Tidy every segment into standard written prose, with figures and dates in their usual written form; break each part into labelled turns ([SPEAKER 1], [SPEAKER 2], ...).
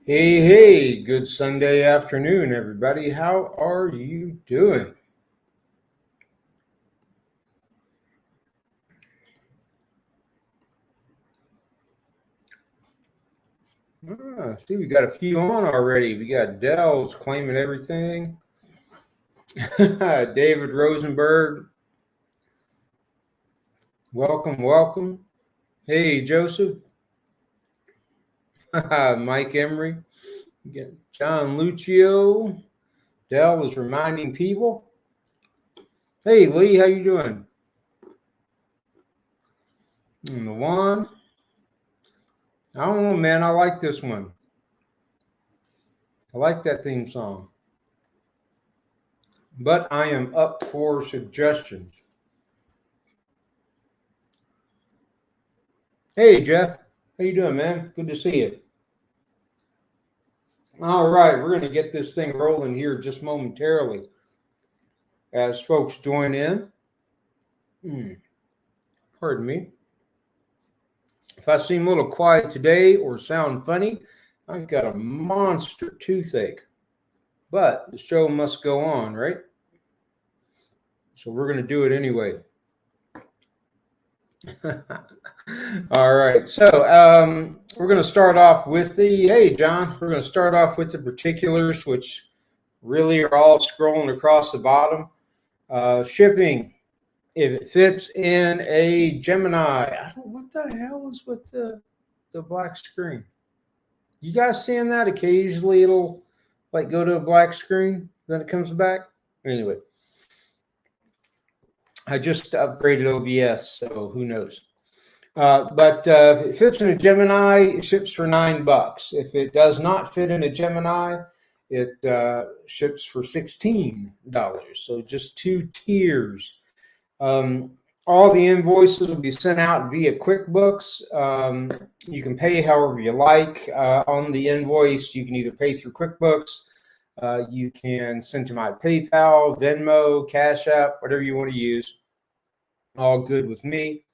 [SPEAKER 1] Hey, good Sunday afternoon, everybody. How are you doing? See, we got a few on already. We got Dell's claiming everything. David Rosenberg. Welcome. Hey, Joseph. Mike Emery. We got John Lucio. Dell is reminding people. Hey, Lee, how you doing? And the one. I don't know, man. I like this one. I like that theme song. But I am up for suggestions. Hey, Jeff. How you doing, man? Good to see you. All right, we're going to get this thing rolling here just momentarily as folks join in. Pardon me. If I seem a little quiet today or sound funny, I've got a monster toothache. But the show must go on, right? So we're going to do it anyway. All right. So we're going to start off with hey, John, we're going to start off with the particulars, which really are all scrolling across the bottom. Shipping, if it fits in a Gemini. What the hell is with the black screen? You guys seeing that? Occasionally it'll like go to a black screen, then it comes back. Anyway, I just upgraded OBS, so who knows? But if it fits in a Gemini, it ships for $9. If it does not fit in a Gemini, it ships for $16. So just 2 tiers. All the invoices will be sent out via QuickBooks. You can pay however you like on the invoice. You can either pay through QuickBooks. You can send to my PayPal, Venmo, Cash App, whatever you want to use. All good with me.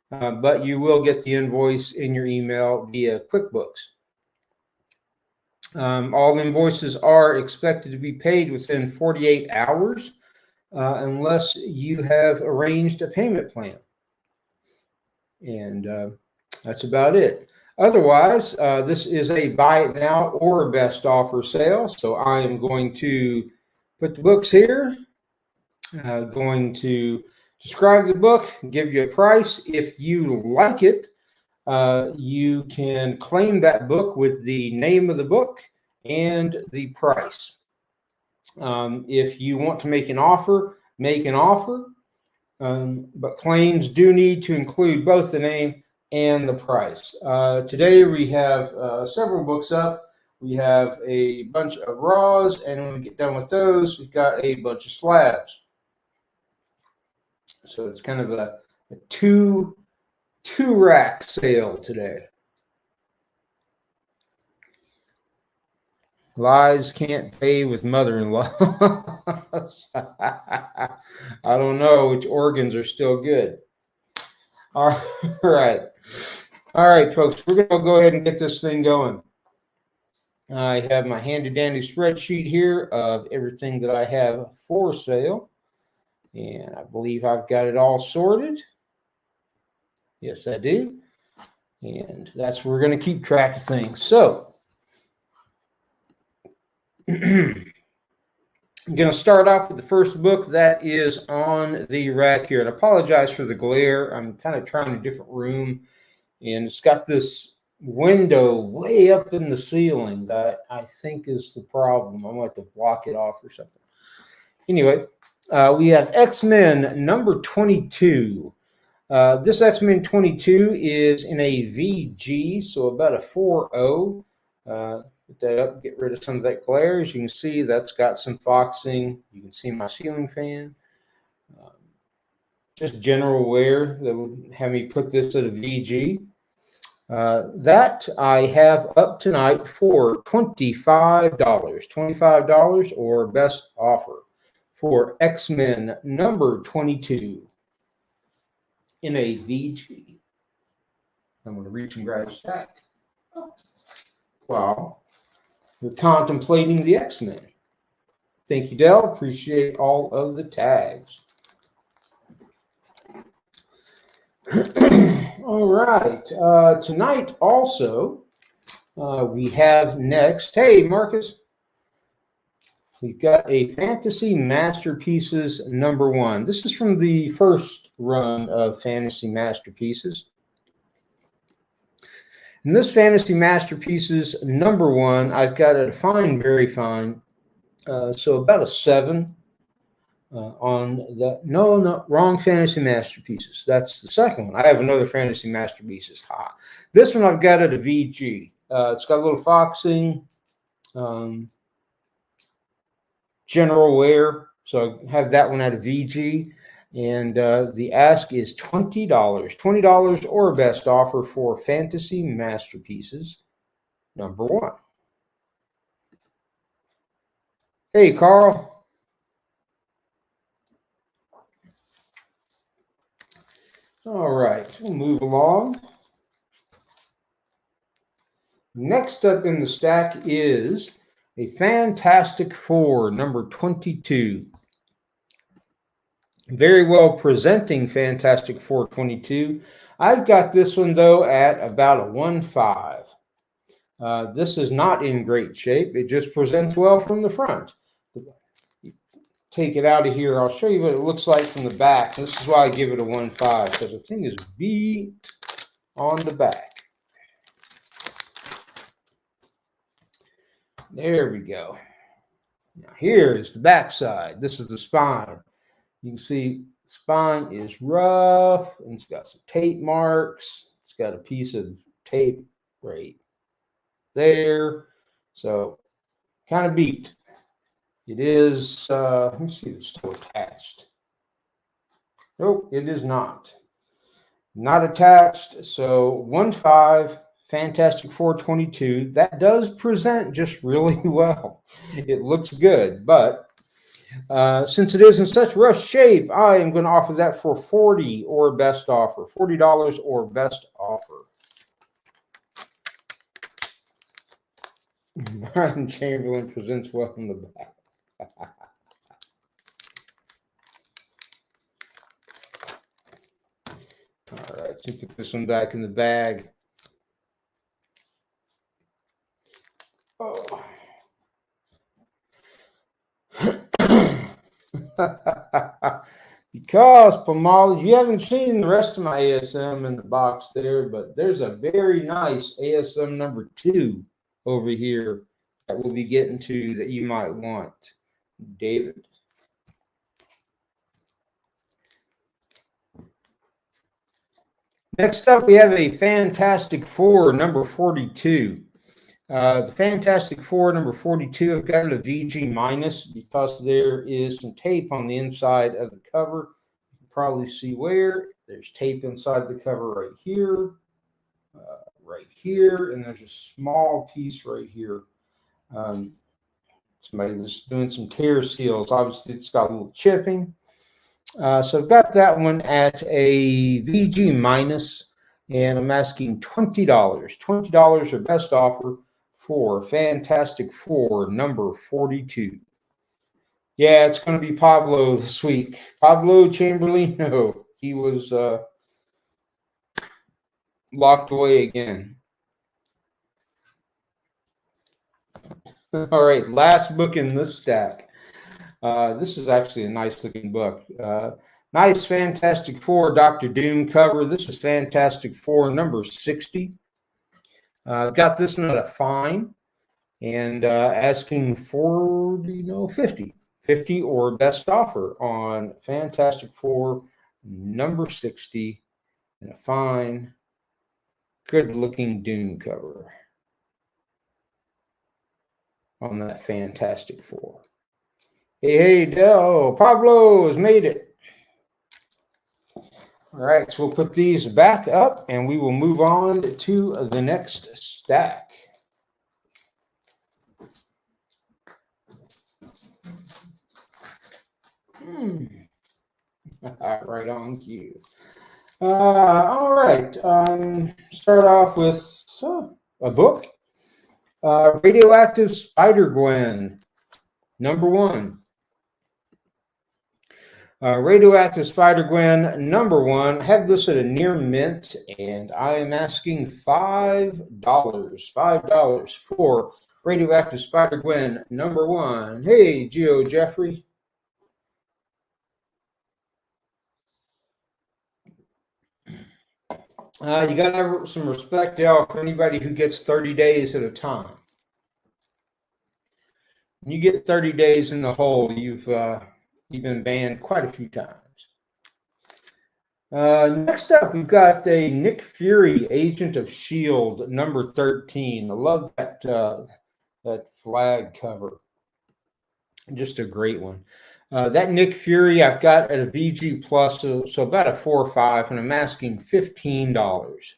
[SPEAKER 1] But you will get the invoice in your email via QuickBooks. All invoices are expected to be paid within 48 hours unless you have arranged a payment plan. And that's about it. Otherwise, this is a buy it now or best offer sale. So I am going to put the books here, going to describe the book, give you a price. If you like it, you can claim that book with the name of the book and the price. If you want to make an offer, make an offer. But claims do need to include both the name and the price. Today we have several books up. We have a bunch of raws, and when we get done with those, we've got a bunch of slabs. So it's kind of a two rack sale today. Lies can't pay with mother-in-law. I don't know which organs are still good. All right, folks, we're going to go ahead and get this thing going. I have my handy-dandy spreadsheet here of everything that I have for sale, and I believe I've got it all sorted. Yes, I do, and that's where we're going to keep track of things. So I'm going to start off with the first book that is on the rack here. And I apologize for the glare. I'm kind of trying a different room, and it's got this window way up in the ceiling that I think is the problem. I might have to block it off or something. Anyway, we have X-Men number 22. This X-Men 22 is in a VG, so about a 4.0. Put that up, get rid of some of that glare. As you can see, that's got some foxing. You can see my ceiling fan. Just general wear that would have me put this at a VG. That I have up tonight for $25. $25 or best offer for X-Men number 22 in a VG. I'm going to reach and grab a stack. Wow. We're contemplating the X-Men. Thank you, Dell. Appreciate all of the tags. All right. Tonight also, we have next. Hey, Marcus. We've got a Fantasy Masterpieces number 1. This is from the first run of Fantasy Masterpieces. In this Fantasy Masterpieces number 1, I've got a fine, very fine, so about a 7 on the, no, wrong Fantasy Masterpieces. That's the second one. I have another Fantasy Masterpieces. This one I've got at a VG. It's got a little foxing, general wear, so I have that one at a VG. And the ask is $20. $20 or best offer for Fantasy Masterpieces number 1. Hey, Carl. All right, we'll move along. Next up in the stack is a Fantastic Four number 22. Very well presenting Fantastic Four 22. I've got this one, though, at about a 1.5. This is not in great shape. It just presents well from the front. Take it out of here. I'll show you what it looks like from the back. This is why I give it a 1.5, because the thing is beat on the back. There we go. Now here is the back side. This is the spine. You can see the spine is rough, and it's got some tape marks. It's got a piece of tape right there. So kind of beat. It is, let me see if it's still attached. Nope, it is not. Not attached. So 1.5, Fantastic Four 22. That does present just really well. It looks good, but since it is in such rough shape, I am going to offer that for $40 or best offer. $40 or best offer. Brian Chamberlain presents Welcome to Back. All right, let's put this one back in the bag. Oh. Because, Pamal, you haven't seen the rest of my ASM in the box there, but there's a very nice ASM number 2 over here that we'll be getting to that you might want, David. Next up, we have a Fantastic Four number 42. The Fantastic Four number 42, I've got it a VG minus because there is some tape on the inside of the cover. You can probably see where. There's tape inside the cover right here, and there's a small piece right here. Somebody was doing some tear seals. Obviously, it's got a little chipping. So I've got that one at a VG minus, and I'm asking $20. $20 or best offer for Fantastic Four number 42. Yeah, it's going to be Pablo this week. Pablo Chamberlain, no, he was locked away again. All right, last book in this stack. This is actually a nice looking book. Nice Fantastic Four Dr. Doom cover. This is Fantastic Four number 60. Got this one at a fine and asking 50 or best offer on Fantastic Four number 60 and a fine, good looking Doom cover on that Fantastic Four. Hey, Del, Pablo has made it. All right, so we'll put these back up and we will move on to the next stack. Right on cue. All right, start off with a book. Radioactive Spider-Gwen, number 1. Radioactive Spider-Gwen, number 1. Have this at a near mint, and I am asking $5. $5 for Radioactive Spider-Gwen, number 1. Hey, Geo Jeffrey. You got to have some respect, Dale, for anybody who gets 30 days at a time. When you get 30 days in the hole, you've been banned quite a few times. Next up, we've got a Nick Fury, Agent of S.H.I.E.L.D., number 13. I love that flag cover. Just a great one. That Nick Fury I've got at a VG plus, so about a 4 or 5, and I'm asking $15.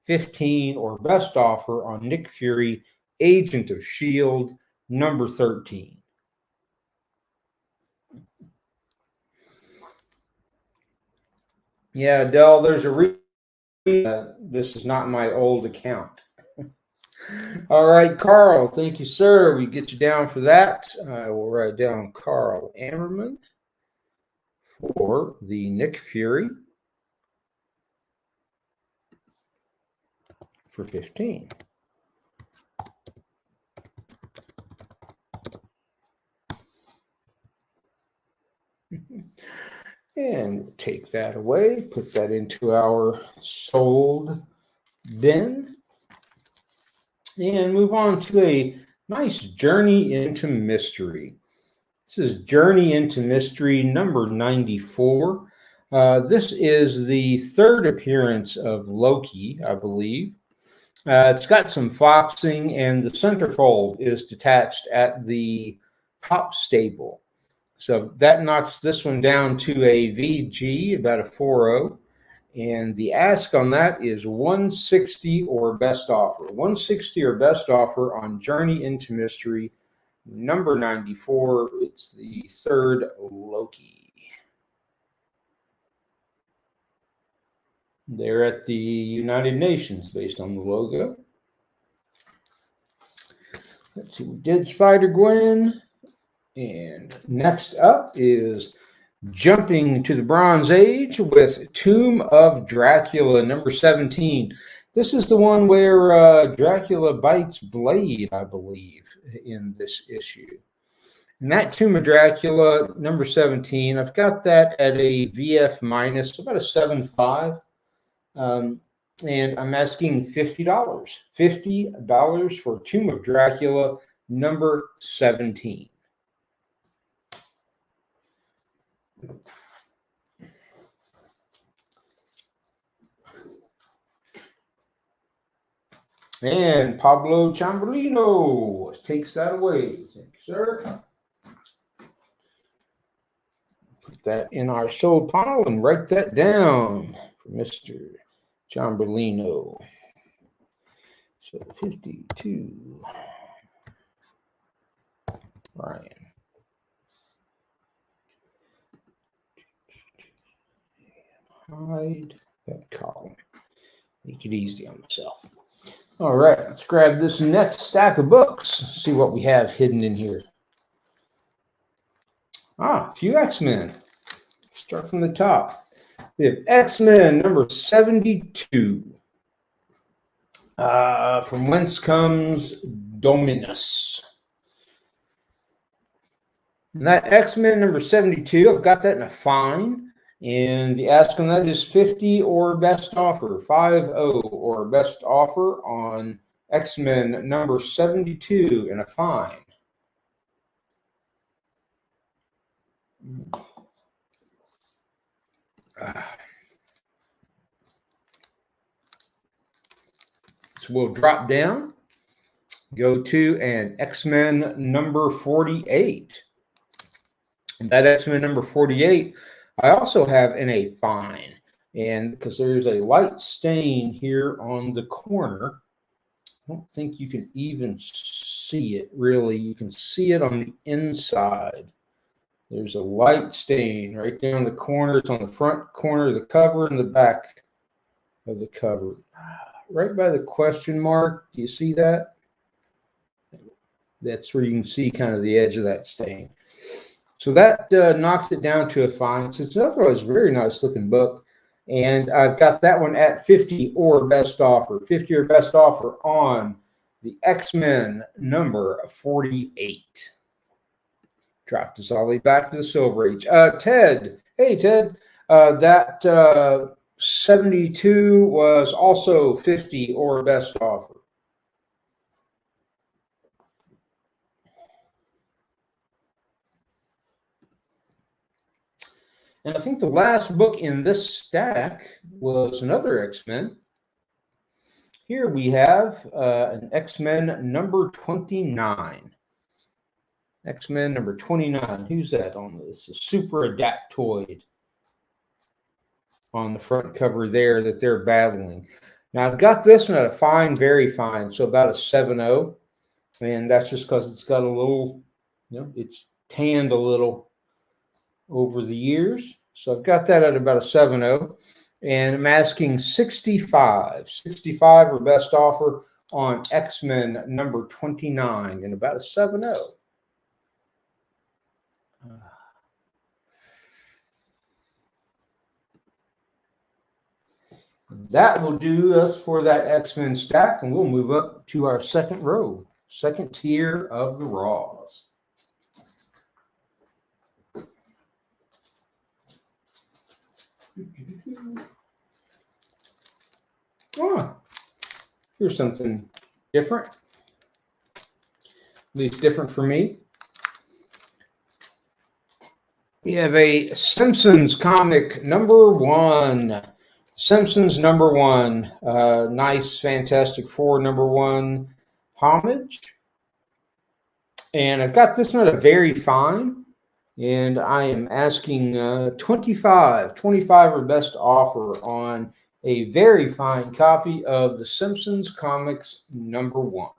[SPEAKER 1] 15 or best offer on Nick Fury, Agent of S.H.I.E.L.D., number 13. Yeah, Dell, there's a reason this is not my old account. All right, Carl, thank you, sir. We get you down for that. I will write down Carl Ammerman for the Nick Fury for 15. And take that away, put that into our sold bin, and move on to a nice Journey into Mystery. This is Journey into Mystery number 94. This is the third appearance of Loki, I believe. It's got some foxing, and the centerfold is detached at the top staple. So that knocks this one down to a VG, about a 4.0. And the ask on that is 160 or best offer. 160 or best offer on Journey into Mystery, number 94. It's the third Loki. They're at the United Nations based on the logo. Let's see, we did Spider-Gwen. And next up is jumping to the Bronze Age with Tomb of Dracula, number 17. This is the one where Dracula bites Blade, I believe, in this issue. And that Tomb of Dracula, number 17, I've got that at a VF minus, about a 7.5. And I'm asking $50. $50 for Tomb of Dracula, number 17. And Pablo Chamberlino takes that away. Thank you, sir. Put that in our sold pile and write that down for Mr. Chamberlino. So 52. Ryan. Hide that column. Make it easy on myself. All right, let's grab this next stack of books, see what we have hidden in here. A few X-Men. Start from the top. We have X-Men number 72. From Whence Comes Dominus. And that X-Men number 72, I've got that in a fine. And the ask on that is 50 or best offer, 50 or best offer on X-Men number 72 in a fine. So we'll drop down, go to an X-Men number 48. And that X-Men number 48, I also have in a fine. And because there's a light stain here on the corner, I don't think you can even see it really. You can see it on the inside. There's a light stain right there on the corner. It's on the front corner of the cover and the back of the cover. Right by the question mark. Do you see that? That's where you can see kind of the edge of that stain. So that knocks it down to a fine. So it's an otherwise very nice looking book. And I've got that one at 50 or best offer. 50 or best offer on the X-Men number 48. Dropped us all the way back to the Silver Age. Ted. Hey, Ted. That 72 was also 50 or best offer. And I think the last book in this stack was another X-Men. Here we have an X-Men number 29. X-Men number 29. Who's that on this? A super adaptoid on the front cover there that they're battling. Now, I've got this one at a fine, very fine, so about a 7.0. And that's just because it's got a little, it's tanned a little over the years. So I've got that at about a 7.0. And I'm asking 65 or best offer on X-Men number 29 and about a 7.0. That will do us for that X-Men stack, and we'll move up to our second row, second tier of the Raws. Here's something different, at least different for me. We have a Simpsons comic number 1. Simpsons number 1. Nice Fantastic Four number 1 homage. And I've got this one at a very fine. And I am asking 25 or best offer on a very fine copy of the Simpsons comics number 1.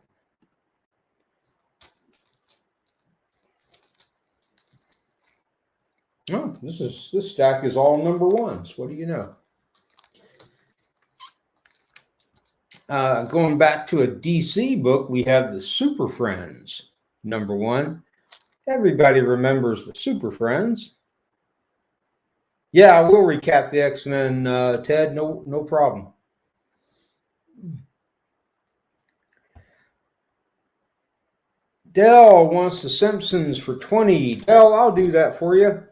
[SPEAKER 1] Oh, this stack is all number 1s. What do you know? Going back to a DC book, we have the Super Friends, #1. Everybody remembers the Super Friends. Yeah, I will recap the X-Men, Ted. No problem. Dell wants the Simpsons for 20. Dell, I'll do that for you.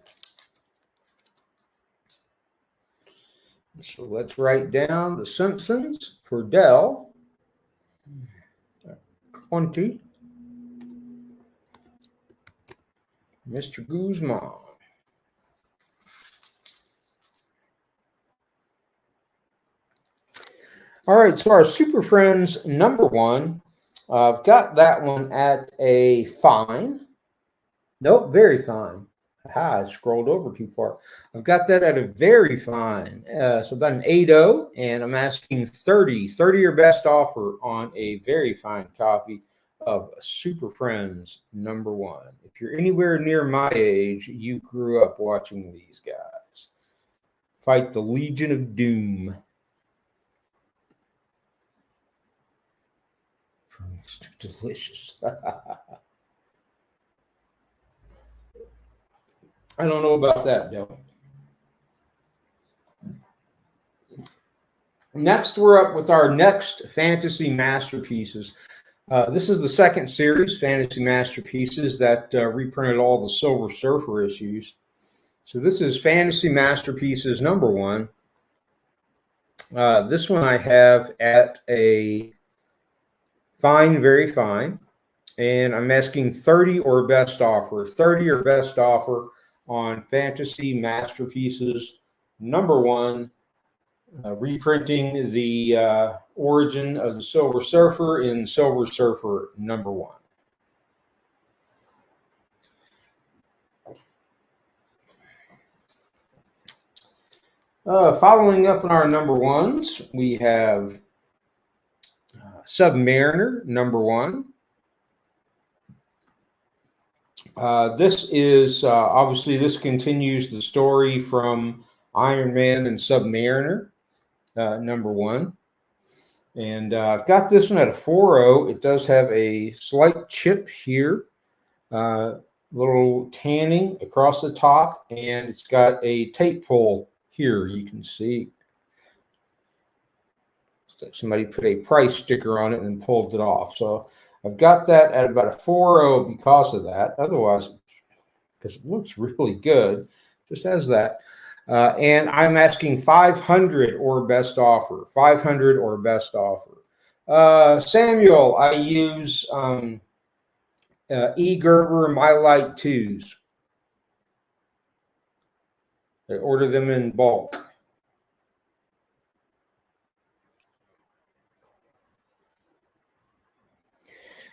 [SPEAKER 1] So let's write down the Simpsons for Dell. 20. Mr. Guzman. All right, so our Super Friends #1. I've got that one at a fine. Nope, very fine. I scrolled over too far. I've got that at a very fine. So about an 8.0, and I'm asking 30 your best offer on a very fine copy of Super Friends #1. If you're anywhere near my age, you grew up watching these guys fight the Legion of Doom. Delicious. I don't know about that, Dale. Next, we're up with our next fantasy masterpieces. This is the second series, Fantasy Masterpieces, that reprinted all the Silver Surfer issues. So this is Fantasy Masterpieces #1. This one I have at a fine, very fine. And I'm asking 30 or best offer. 30 or best offer on Fantasy Masterpieces #1. Reprinting the origin of the Silver Surfer in Silver Surfer #1. Following up on our #1s, we have Submariner #1. This is obviously this continues the story from Iron Man and Submariner #1. And I've got this one at a 4.0. It does have a slight chip here, little tanning across the top, and it's got a tape pull here. You can see somebody put a price sticker on it and pulled it off. So I've got that at about a 4.0 because of that. Otherwise, because it looks really good, just as that. And I'm asking 500 or best offer. 500 or best offer. Samuel, I use E. Gerber My Light 2s. I order them in bulk.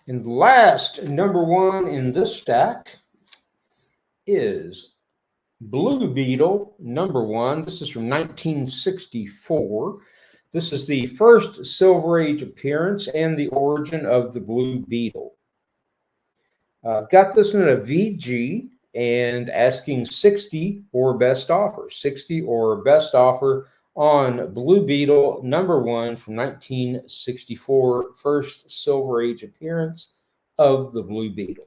[SPEAKER 1] And last, #1 in this stack is Blue Beetle #1. This is from 1964. This is the first Silver Age appearance and the origin of the Blue Beetle. Got this one at a VG and asking 60 or best offer. 60 or best offer on Blue Beetle #1 from 1964, first Silver Age appearance of the Blue Beetle.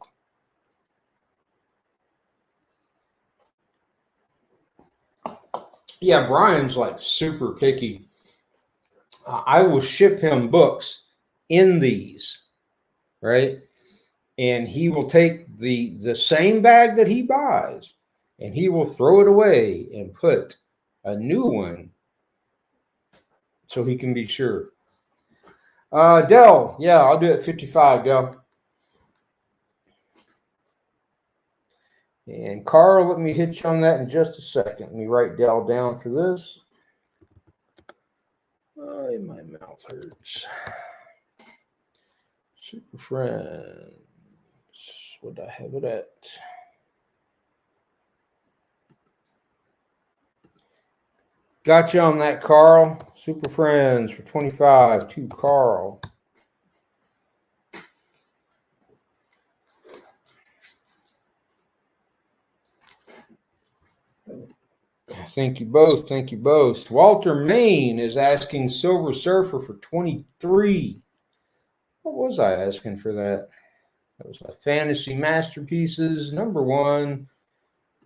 [SPEAKER 1] Yeah, Brian's like super picky. I will ship him books in these, right? And he will take the same bag that he buys and he will throw it away and put a new one so he can be sure. Dell, yeah, I'll do it 55, Dell. And Carl, let me hit you on that in just a second. Let me write Dell down for this. Oh, my mouth hurts. Super Friends. What did I have it at? Got you on that, Carl. Super Friends for 25 to Carl. Thank you both. Thank you both. Walter Main is asking Silver Surfer for 23. What was I asking for that? That was my Fantasy Masterpieces, number 1,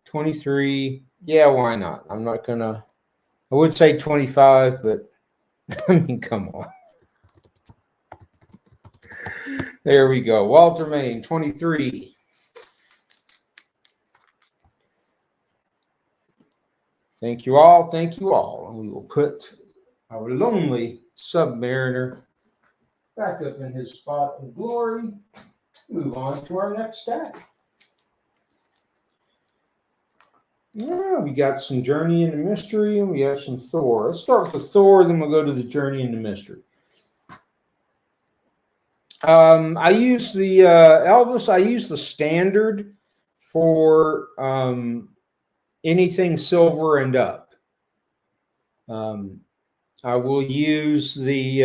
[SPEAKER 1] 23. Yeah, why not? I'm not going to, I would say 25, but I mean, come on. There we go. Walter Main, 23. Thank you all. Thank you all. And we will put our lonely Submariner back up in his spot of glory. Move on to our next stack. Yeah, we got some Journey into Mystery and we have some Thor. Let's start with Thor, then we'll go to the Journey into Mystery. I use the Elvis. I use the standard for anything silver and up. I will use the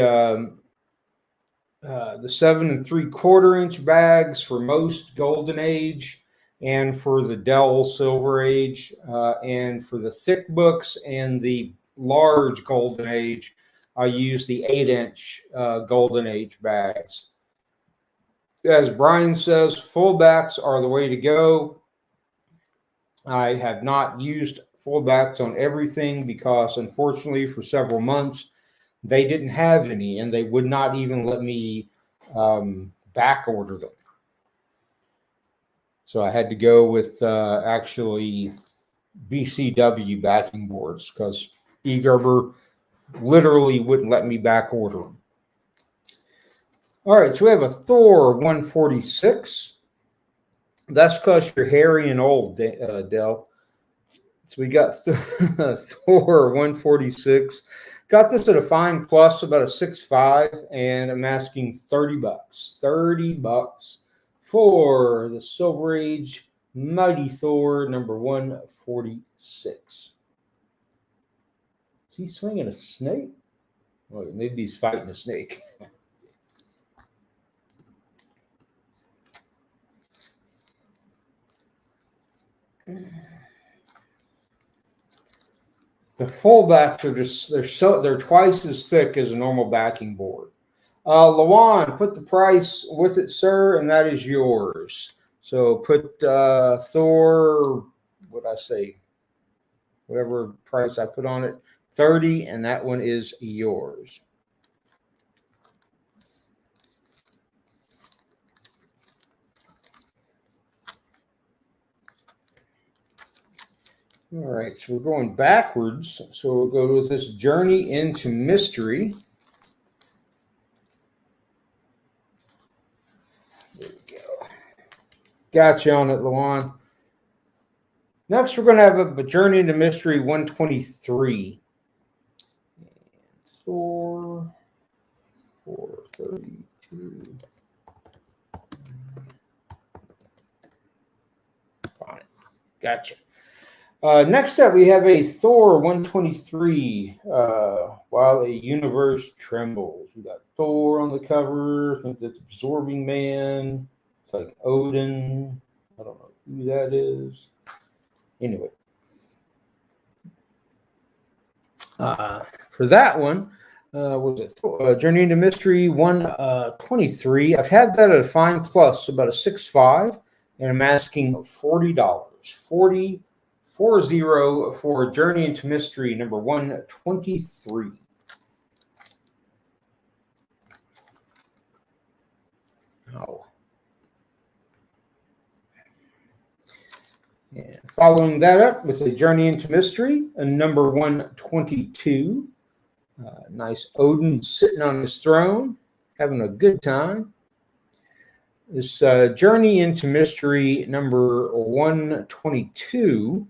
[SPEAKER 1] 7 3/4 inch bags for most Golden Age, and for the Dell Silver Age, and for the thick books and the large Golden Age, I use the 8-inch Golden Age bags. As Brian says, fullbacks are the way to go. I have not used fullbacks on everything because, unfortunately, for several months, they didn't have any, and they would not even let me back order them. So I had to go with actually BCW backing boards because eGerber literally wouldn't let me back order them. All right, so we have a Thor 146. That's because you're hairy and old, Dell. So we got Thor 146. Got this at a fine plus, about a 6.5, and I'm asking $30. $30 for the Silver Age Mighty Thor number 146. Is he swinging a snake? Well, maybe he's fighting a snake. The fullbacks are just they're twice as thick as a normal backing board. Lawan, put the price with it, sir, and that is yours. So put Thor, what I say, whatever price I put on it, 30, and that one is yours. All right, so we're going backwards. So we'll go with this Journey into Mystery. There we go. Got you on it, Lawan. Next, we're going to have a Journey into Mystery 123. Thor 432. Fine. Gotcha. Next up, we have a Thor 123, While a Universe Trembles. We got Thor on the cover. I think that's Absorbing Man. It's like Odin. I don't know who that is. Anyway. For that one, was it Journey into Mystery 123. I've had that at a fine plus, about a 6.5, and I'm asking $40. 40 for Journey into Mystery number 123. Oh. And following that up with a Journey into Mystery, number 122. Nice Odin sitting on his throne, having a good time. This Journey into Mystery number 122,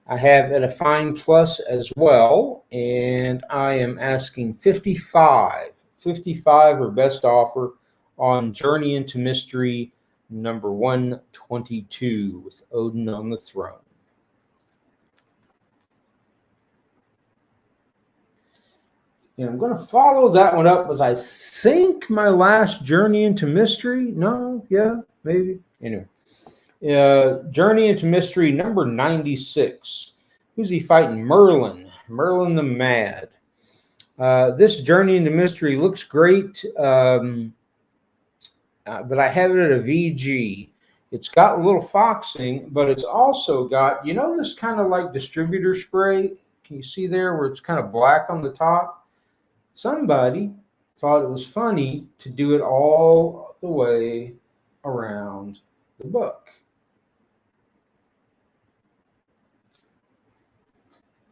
[SPEAKER 1] I have at a fine plus as well, and I am asking 55. 55 or best offer on Journey into Mystery number 122 with Odin on the throne. And I'm going to follow that one up with, I think, my last Journey into Mystery. No, yeah, maybe. Anyway, Journey into Mystery number 96. Who's he fighting? Merlin. Merlin the Mad. This Journey into Mystery looks great, but I have it at a VG. It's got a little foxing, but it's also got, this kind of like distributor spray. Can you see there where it's kind of black on the top? Somebody thought it was funny to do it all the way around the book.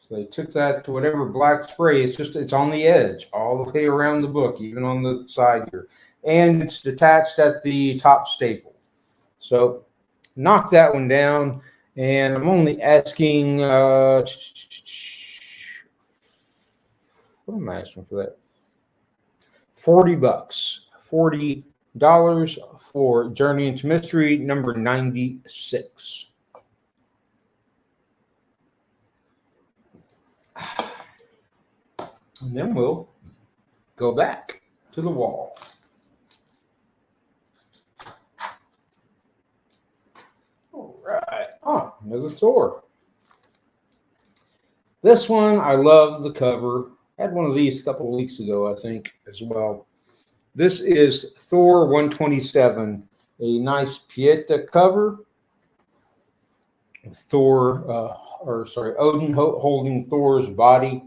[SPEAKER 1] So they took that to whatever black spray. It's on the edge all the way around the book, even on the side here. And it's detached at the top staple. So knock that one down. And I'm only asking, what am I asking for that? $40. $40 for Journey into Mystery number 96. And then we'll go back to the wall. All right. Oh, another Thor. This one, I love the cover. I had one of these a couple of weeks ago, I think, as well. This is Thor 127, a nice Pieta cover. Odin holding Thor's body.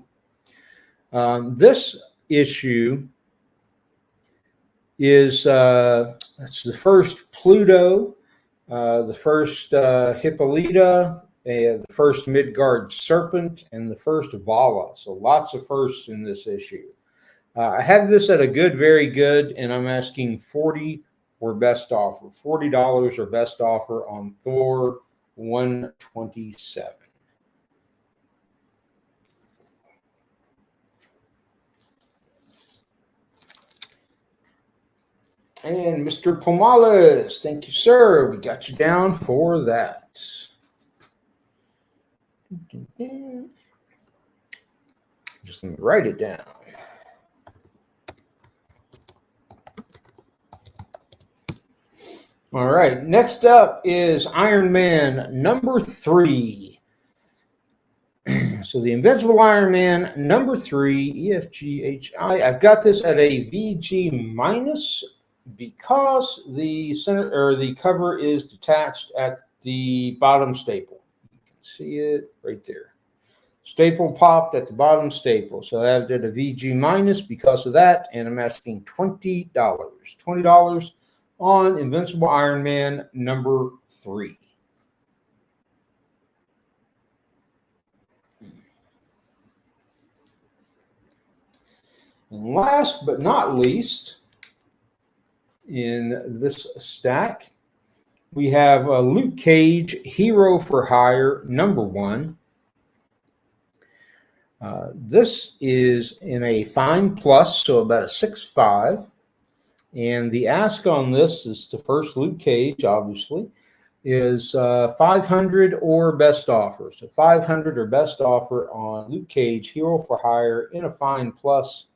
[SPEAKER 1] This issue is that's the first Pluto, the first Hippolyta, the first Midgard Serpent, and the first Vala. So lots of firsts in this issue. I have this at a good, very good, and I'm asking $40 or best offer. $40 or best offer on Thor 127. And Mr. Pomales, thank you, sir. We got you down for that. Just let me write it down. All right, next up is Iron Man number 3. So the Invincible Iron Man number 3, EFGHI. I've got this at a VG minus because the cover is detached at the bottom staple. You can see it right there. Staple popped at the bottom staple. So I have it at a VG minus because of that, and I'm asking $20. $20 on Invincible Iron Man number 3. And last but not least, in this stack, we have Luke Cage, Hero for Hire, number 1. This is in a fine plus, so about a 6.5. And the ask on this is the first Luke Cage, obviously, is 500 or best offer. So 500 or best offer on Luke Cage, Hero for Hire, in a fine plus,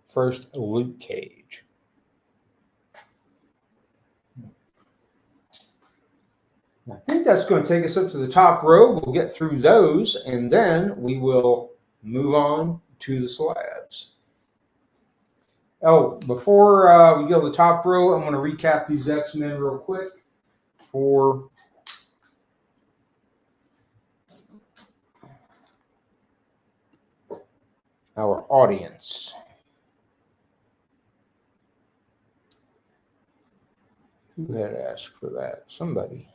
[SPEAKER 1] first Luke Cage. I think that's going to take us up to the top row. We'll get through those, and then we will move on to the slabs. Oh, before we go to the top row, I'm going to recap these X-Men real quick for our audience. Who had asked for that? Somebody.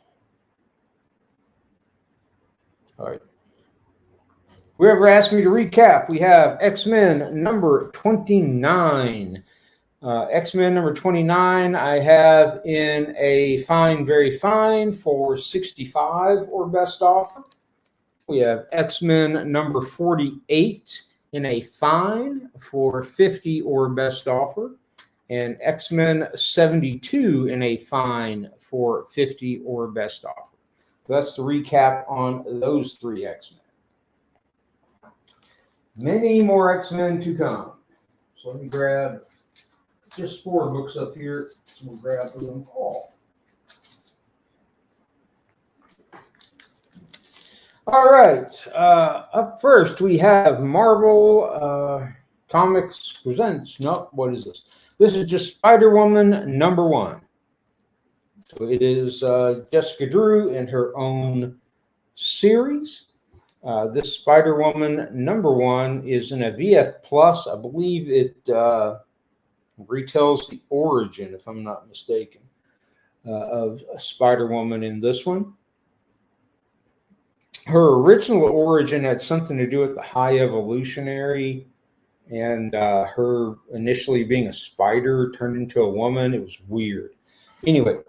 [SPEAKER 1] All right. Whoever asked me to recap, we have X-Men number 29. X-Men number 29, I have in a fine, very fine for 65 or best offer. We have X-Men number 48 in a fine for 50 or best offer. And X-Men 72 in a fine for 50 or best offer. So that's the recap on those 3 X-Men. Many more X-Men to come. So let me grab just 4 books up here. So we'll grab them all. All right. Up first, we have Marvel Comics Presents. No, what is this? This is just Spider-Woman #1. So it is Jessica Drew in her own series. This Spider-Woman #1 is in a VF Plus. I believe it retells the origin, if I'm not mistaken, of Spider-Woman in this one. Her original origin had something to do with the High Evolutionary and her initially being a spider turned into a woman. It was weird. Anyway,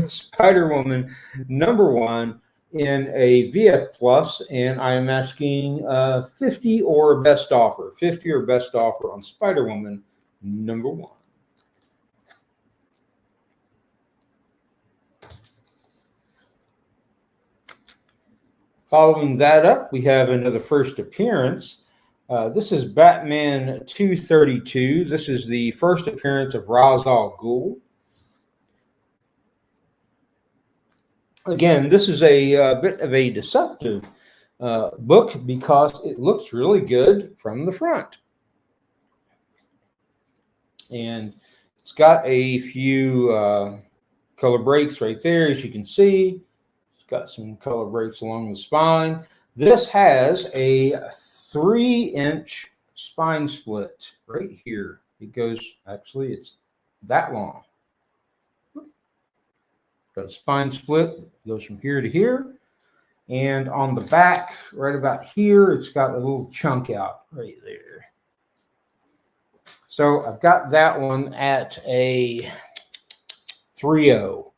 [SPEAKER 1] Spider-Woman #1 in a VF Plus, and I am asking 50 or best offer. 50 or best offer on Spider-Woman #1. Following that up, we have another first appearance. This is Batman 232. This is the first appearance of Ra's al Ghul. Again, this is a bit of a deceptive book because it looks really good from the front. And it's got a few color breaks right there, as you can see. It's got some color breaks along the spine. This has a 3-inch spine split right here. It goes, actually, it's that long. Got a spine split, goes from here to here. And on the back, right about here, it's got a little chunk out right there. So I've got that one at a 3.0.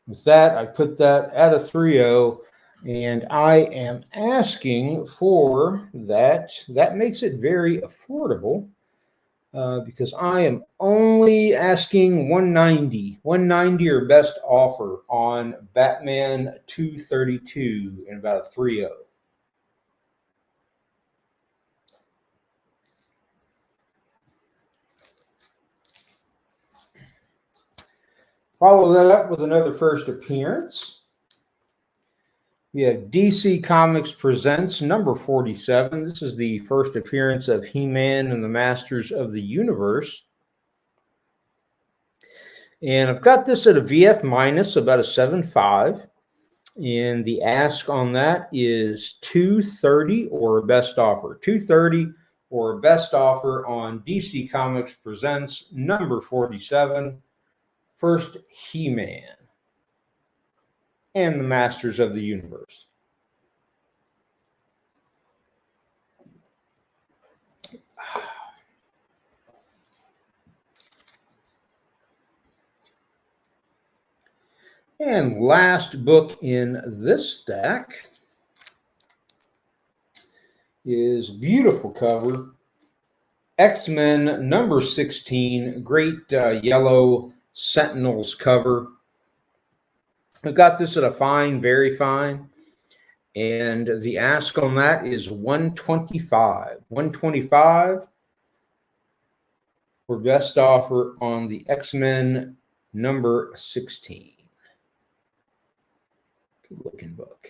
[SPEAKER 1] With that, I put that at a 3.0, and I am asking for that. That makes it very affordable because I am only asking $190. $190 or best offer on Batman 232 in about a 3.0. Follow that up with another first appearance. We have DC Comics Presents #47. This is the first appearance of He-Man and the Masters of the Universe. And I've got this at a VF minus, about a 7.5. And the ask on that is $230 or best offer. $230 or best offer on DC Comics Presents #47. First He-Man and the Masters of the Universe. And last book in this stack is beautiful cover. X-Men #16, great yellow Sentinels cover. I've got this at a fine, very fine. And the ask on that is $125. $125 for best offer on the X-Men #16. Good looking book.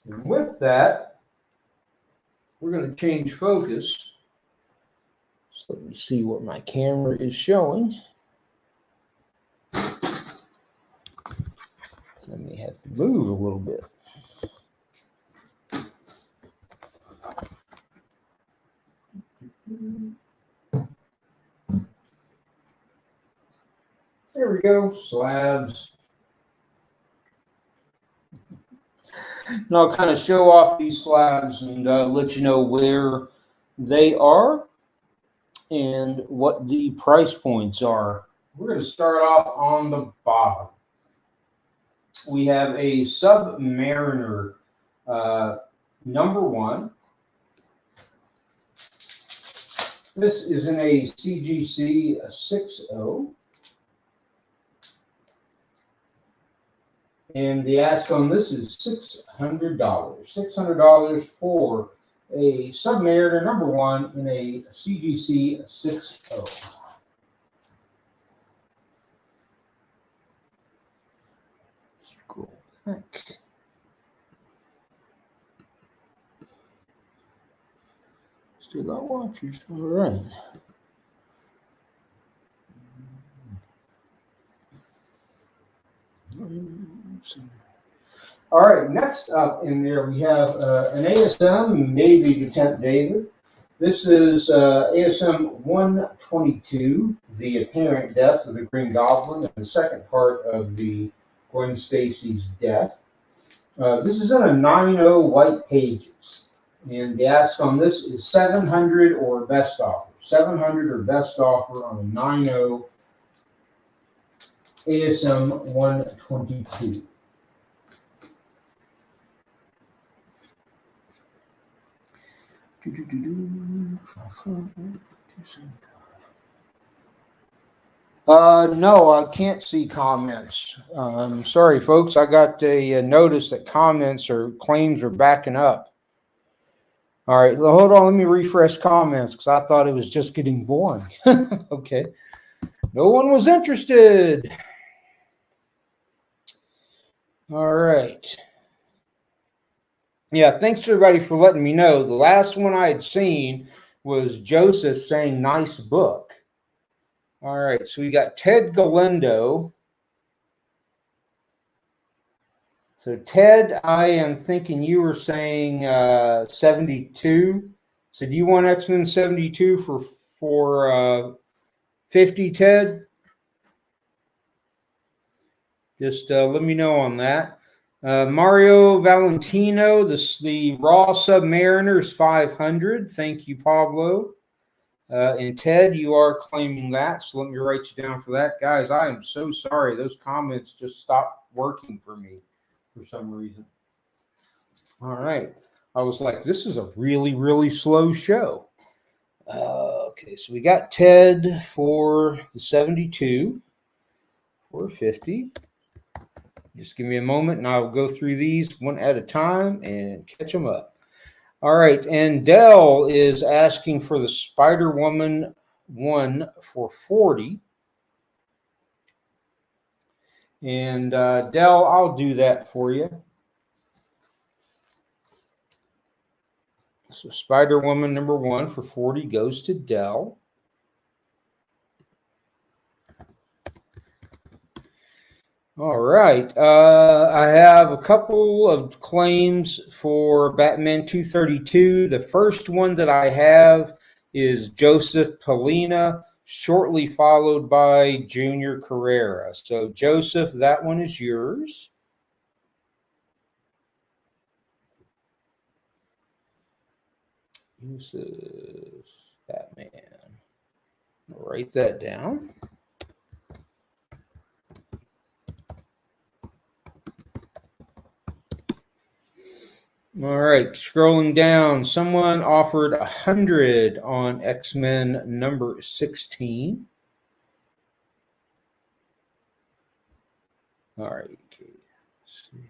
[SPEAKER 1] And with that, we're going to change focus. So let me see what my camera is showing. I may have to move a little bit. There we go, slabs. And I'll kind of show off these slabs and let you know where they are and what the price points are. We're going to start off on the bottom. We have a Submariner #1. This is in a CGC 6.0. And the ask on this is $600. $600 for a Submariner #1 in a CGC 6.0. Scroll back. Still got watchers. All right. All right, next up in there we have an ASM, maybe Lieutenant David. This is ASM 122, the apparent death of the Green Goblin, and the second part of the Gwen Stacy's death. This is in a 9.0 white pages, and the ask on this is 700 or best offer. 700 or best offer on a 9.0 ASM 122. No, I can't see comments. Sorry, folks. I got a notice that comments or claims are backing up. All right, so hold on. Let me refresh comments because I thought it was just getting boring. Okay. No one was interested. All right. Yeah, thanks everybody for letting me know. The last one I had seen was Joseph saying nice book. All right, so we got Ted Galindo. So Ted, I am thinking you were saying 72. So do you want X-Men 72 for 50, Ted? Just let me know on that. Mario Valentino, the Raw Submariner is 500. Thank you, Pablo. And Ted, you are claiming that, so let me write you down for that. Guys, I am so sorry. Those comments just stopped working for me for some reason. All right. I was like, this is a really, really slow show. Okay, so we got Ted for the 72, 450. Just give me a moment, and I'll go through these one at a time and catch them up. All right, and Dell is asking for the Spider-Woman 1 for 40. And Dell, I'll do that for you. So Spider-Woman #1 for 40 goes to Dell. All right. I have a couple of claims for Batman 232. The first one that I have is Joseph Polina, shortly followed by Junior Carrera. So, Joseph, that one is yours. This is Batman. I'll write that down. All right, scrolling down, someone offered 100 on X-Men #16. All right, okay. Let's see.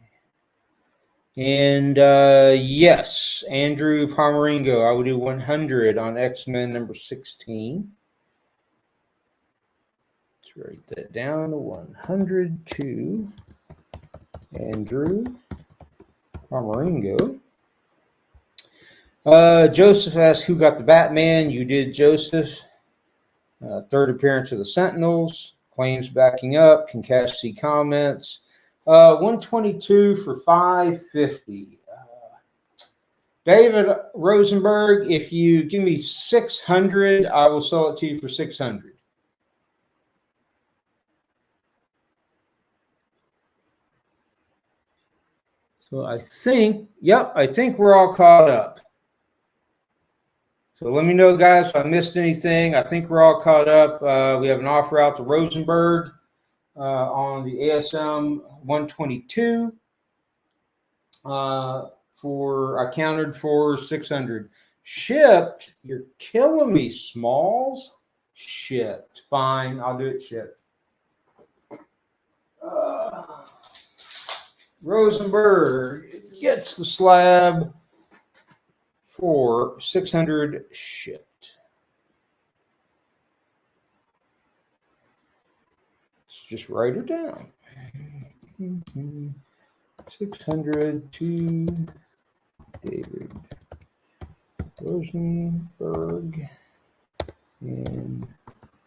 [SPEAKER 1] And yes, Andrew Pomerango, I would do 100 on X-Men #16. Let's write that down to 100 to Andrew Pomerango. Joseph asked who got the Batman. You did, Joseph. Third appearance of the Sentinels. Claims backing up. Can Cash see comments? 122 for 550. David Rosenberg, if you give me 600, I will sell it to you for 600. So I think we're all caught up. So let me know, guys, if I missed anything. I think we're all caught up. We have an offer out to Rosenberg on the ASM 122 I counted for 600. Shipped? You're killing me, Smalls. Shipped. Fine, I'll do it shipped. Rosenberg gets the slab for 600 shipped. Let's just write it down. 600 to David Rosenberg, and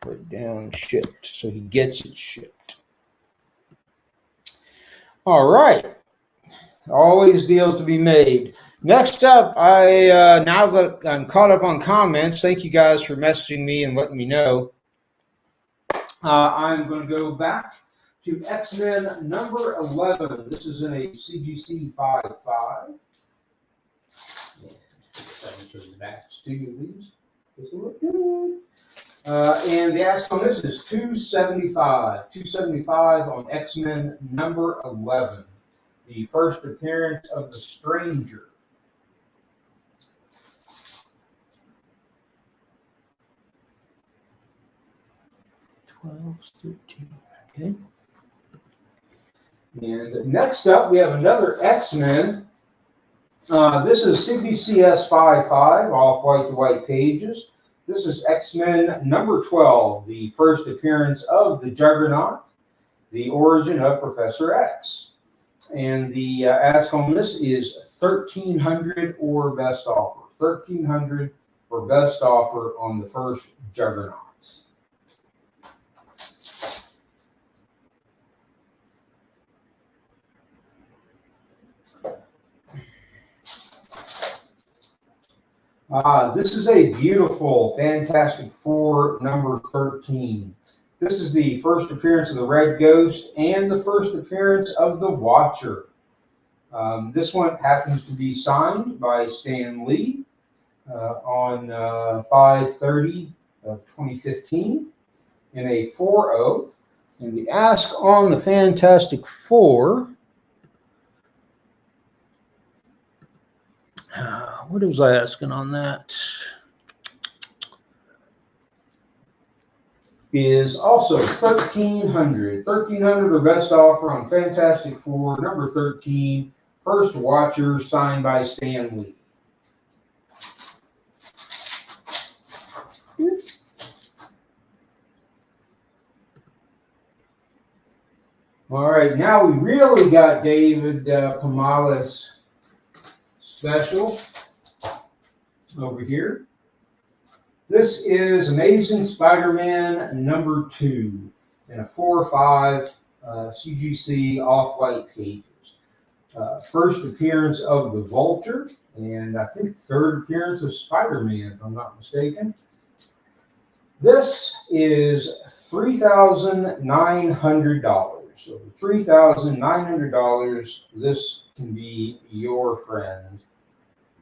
[SPEAKER 1] write down shipped, so he gets it shipped. All right. Always deals to be made. Next up, now that I'm caught up on comments, thank you guys for messaging me and letting me know. I'm going to go back to X-Men number 11. This is in a CGC 5.5. And I can show the backs to you, these. Does it look good? And the ask on this is $275. $275 on X-Men number 11. The first appearance of the Stranger. Okay. And next up, we have another X-Men. This is CBCS 5.5, off white to white pages. This is X-Men number 12, the first appearance of the Juggernaut, the origin of Professor X. And the ask on this is $1,300 or best offer. $1,300 or best offer on the first Juggernauts. This is a beautiful Fantastic Four number 13. This is the first appearance of the Red Ghost and the first appearance of the Watcher. This one happens to be signed by Stan Lee on 5/30 of 2015 in a 4.0. And the ask on the Fantastic Four, what was I asking on that? Is also $1,300. $1,300 or best offer on Fantastic Four, number 13, first Watcher, signed by Stan Lee. All right, now we really got David Pomales special over here. This is Amazing Spider-Man number 2 in a 4.5 CGC off-white pages. First appearance of the Vulture, and I think third appearance of Spider-Man, if I'm not mistaken. This is $3,900. So for $3,900, this can be your friend,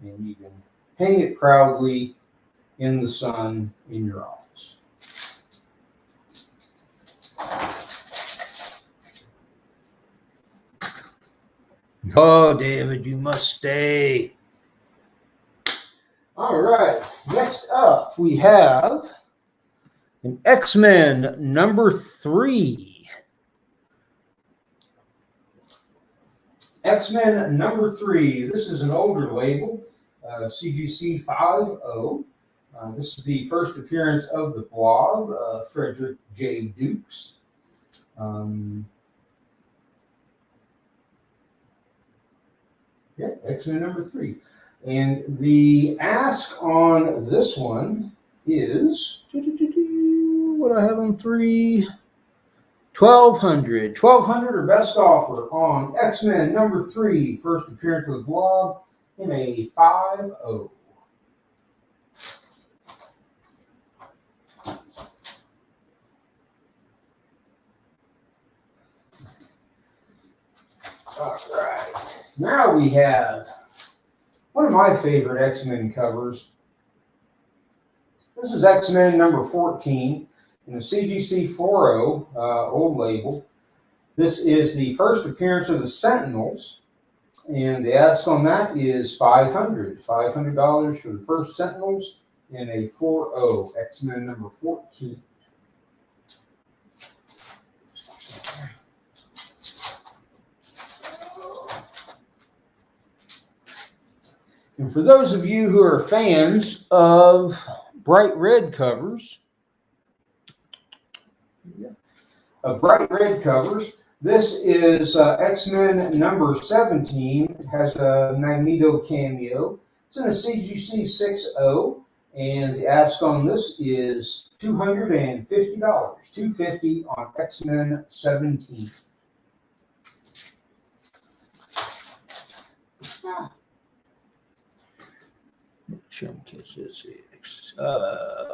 [SPEAKER 1] and you can hang it proudly in the sun in your office. Oh, David, you must stay. All right, next up we have an X-Men number 3. X-Men number 3. This is an older label, CGC 5.0. This is the first appearance of the Blob, Frederick J. Dukes. X-Men number 3. And the ask on this one is, what do I have on 3? $1,200. $1,200 or best offer on X-Men number 3, first appearance of the Blob in a 5.0. All right. Now we have one of my favorite X-Men covers. This is X-Men number 14 in the CGC 4.0, old label. This is the first appearance of the Sentinels, and the ask on that is $500. $500 for the first Sentinels in a 4.0, X-Men number 14. And for those of you who are fans of bright red covers, this is X-Men number 17. It has a Magneto cameo. It's in a CGC 6.0, and the ask on this is $250. $250 on X-Men 17.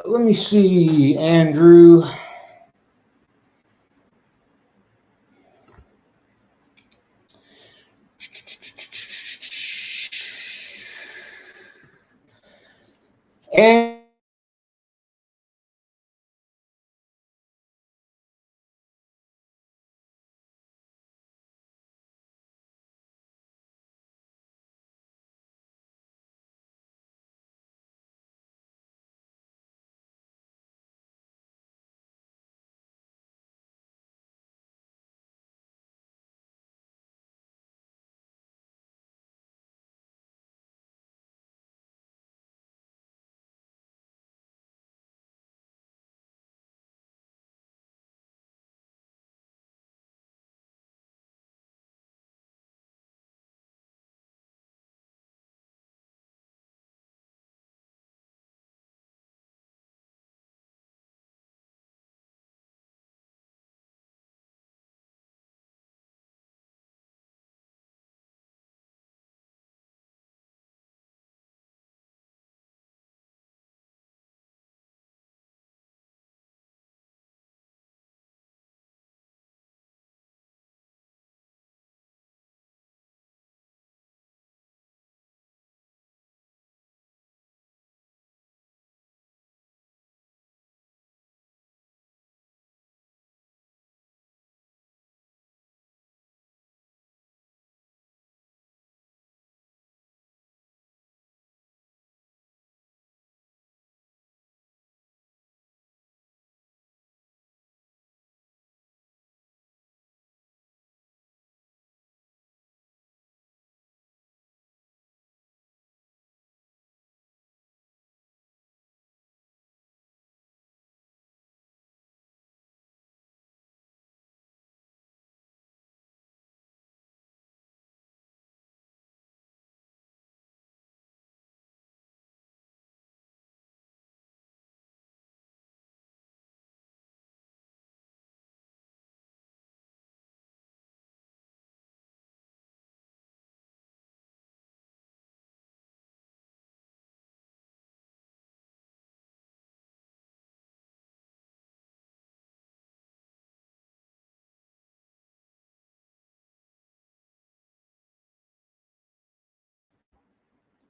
[SPEAKER 1] Let me see, Andrew. And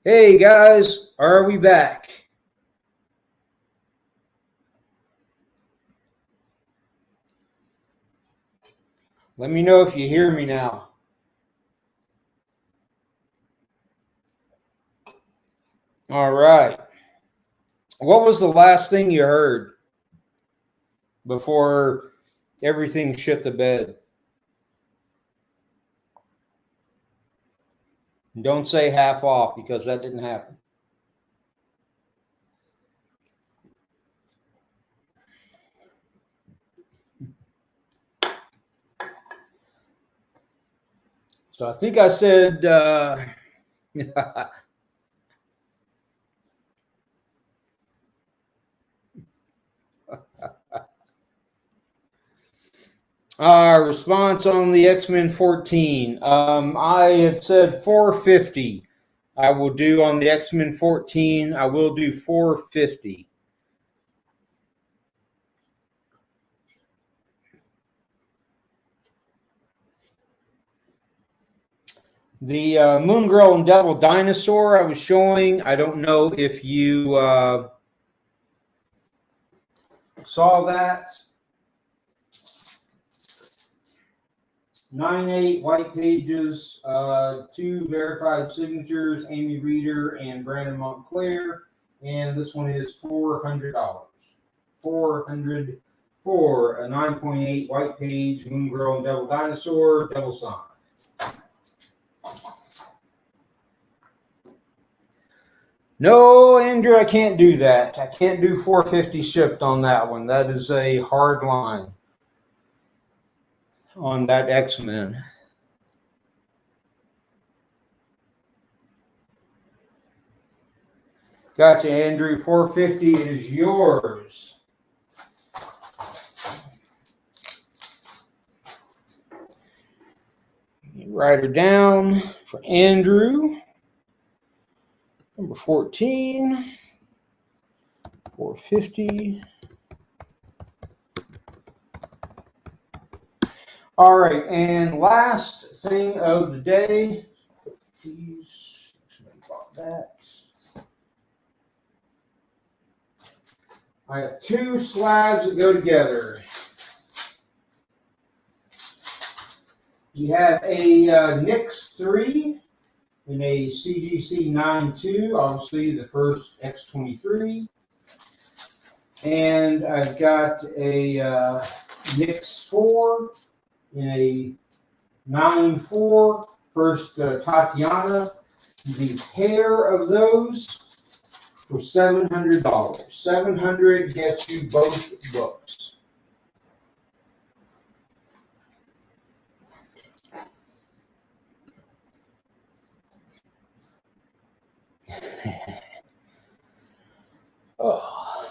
[SPEAKER 1] hey guys, are we back? Let me know if you hear me now. All right. What was the last thing you heard before everything shit the bed? Don't say half off, because that didn't happen. So I think I said response on the X-Men 14. I had said 450. I will do on the X-Men 14. I will do 450. The Moon Girl and Devil Dinosaur I was showing. I don't know if you saw that. 9/8 white pages, 2 verified signatures, Amy Reeder and Brandon Montclair, and this one is $400. $400 for a 9.8 white page Moon Girl and Devil Dinosaur, double sign. No, Andrew, I can't do that. I can't do 450 shipped on that one. That is a hard line on that X-Men. Gotcha, Andrew. 450 is yours. Write her down for Andrew. Number 14. 450. All right, and last thing of the day. Please, about that. I have two slabs that go together. You have a Nix 3 and a CGC 9.2, obviously the first X23. And I've got a Nix 4 and a 9.4, first Tatiana. The pair of those for $700. $700 gets you both books. Oh.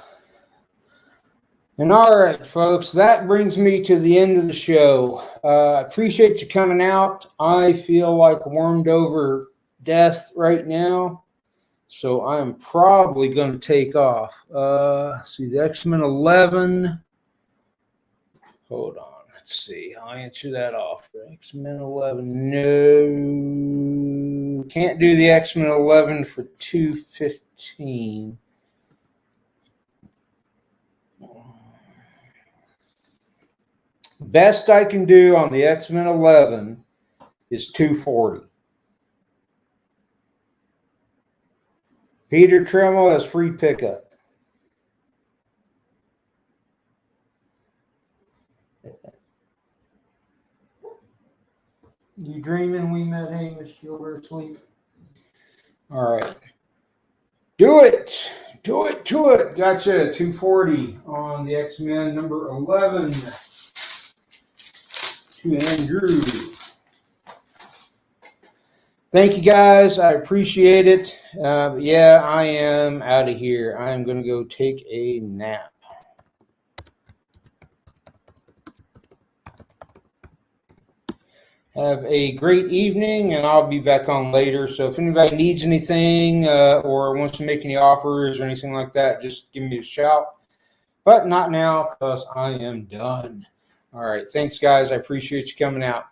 [SPEAKER 1] And all right, folks, that brings me to the end of the show. I appreciate you coming out. I feel like warmed over death right now, so I'm probably going to take off. See, the X-Men 11. Hold on. Let's see. I'll answer that off. X-Men 11. No. Can't do the X-Men 11 for $215. Best I can do on the X-Men 11 is $240. Peter Tremmel has free pickup. You dreaming we met Hamish Gildersleeve? All right. Do it. Do it. Do it. Gotcha. $240 on the X-Men number 11. To Andrew. Thank you, guys. I appreciate it. Yeah, I am out of here. I am going to go take a nap. Have a great evening, and I'll be back on later. So if anybody needs anything or wants to make any offers or anything like that, just give me a shout. But not now, because I am done. All right. Thanks, guys. I appreciate you coming out.